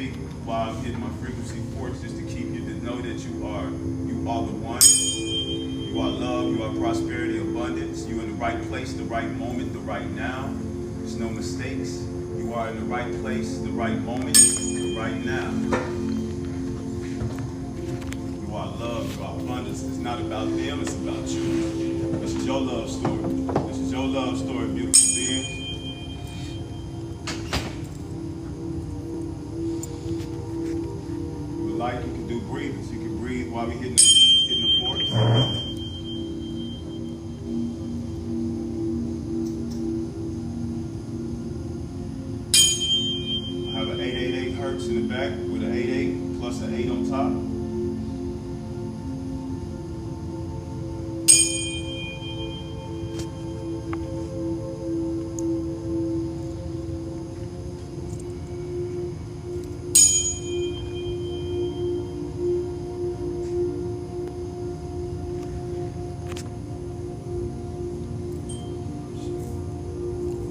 speak while I'm hitting my frequency force, just to keep you to know that you are the one. You are love, you are prosperity, abundance. You're in the right place, the right moment, the right now. There's no mistakes. You are in the right place, the right moment, the right now. You are love, you are abundance. It's not about them, it's about you. This is your love story. This is your love story, beautiful beings. If you like, you can do breathing. So you can breathe while we're hitting the force. In the back with an 8-8 plus an 8 on top.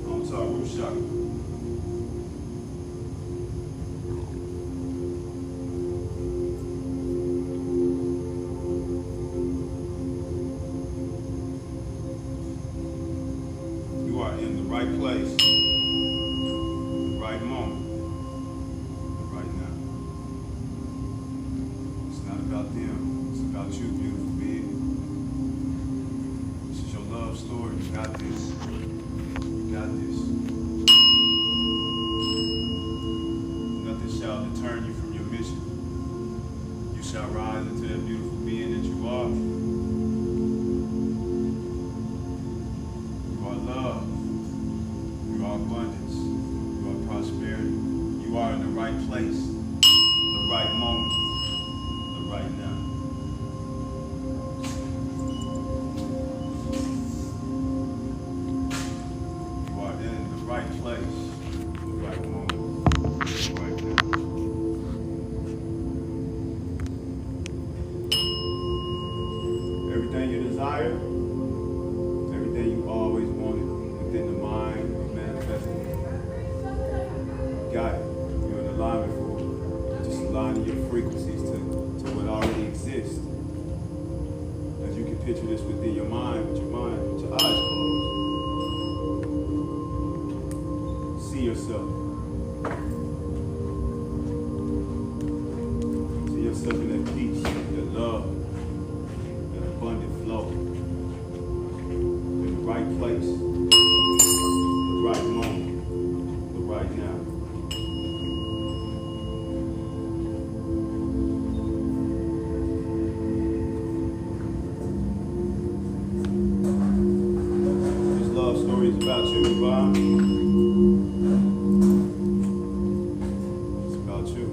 On top, root chakra. In the right place, the right moment, right now. It's not about them, it's about you, beautiful being. This is your love story. You got this. You got this. Nothing shall deter you from your mission. You shall rise into that beautiful being that you are. You are love. You are abundance. You are prosperity. You are in the right place, the right moment, the right now. You are in the right place, the right moment, the right now. Everything you desire, everything you always wanted within the mind, got it. You're in alignment for it. Just aligning your frequencies to what already exists. As you can picture this within your mind, with your eyes closed. See yourself. See yourself in that peace, that love, that abundant flow. In the right place, the right moment, the right now. About you, Bob. It's about you.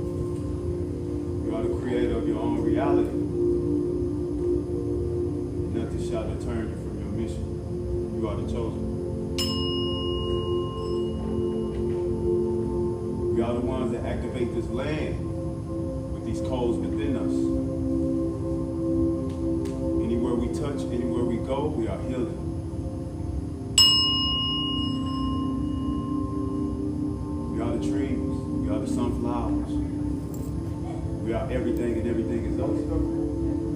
You are the creator of your own reality. Nothing shall deter you from your mission. You are the chosen. We are the ones that activate this land with these codes within us. Anywhere we touch, anywhere we go, we are healing. We are the trees, we are the sunflowers. We are everything and everything is us.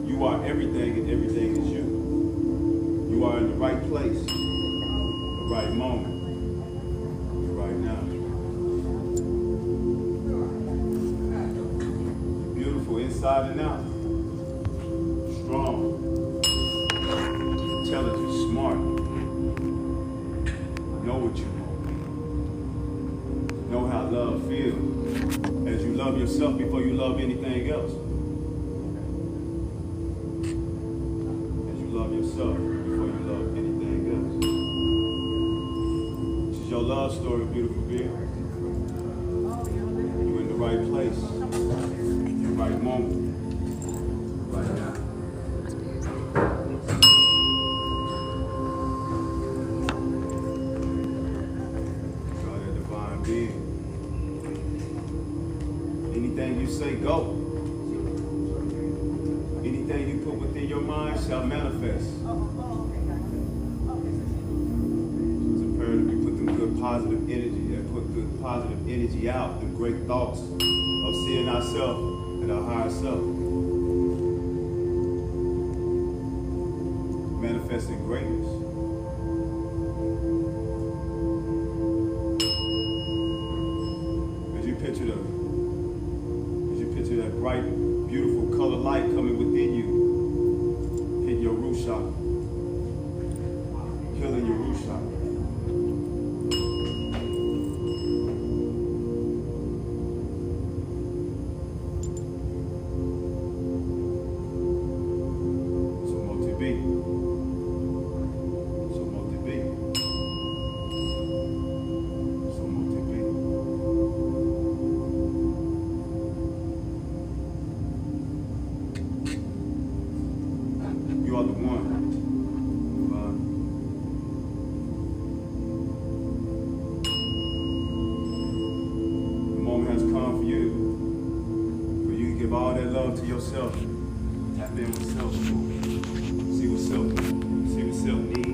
You are everything and everything is you. You are in the right place, the right moment, right now. You're beautiful inside and out. Strong, intelligent, smart. Know what you want. Know how love feels as you love yourself before you love anything else. As you love yourself before you love anything else. This is your love story, beautiful being. You're in the right place, the right moment, right now. God, that divine being. Anything you say, go. Anything you put within your mind shall manifest. It's imperative you put them good positive energy and put good positive energy out, the great thoughts. of seeing ourselves and our higher self. Manifesting greatness. As you picture that bright, beautiful color light coming within you, hit your root chakra, healing your root chakra. You are the one. The moment has come for you to give all that love to yourself. Tap in with self. See what self needs.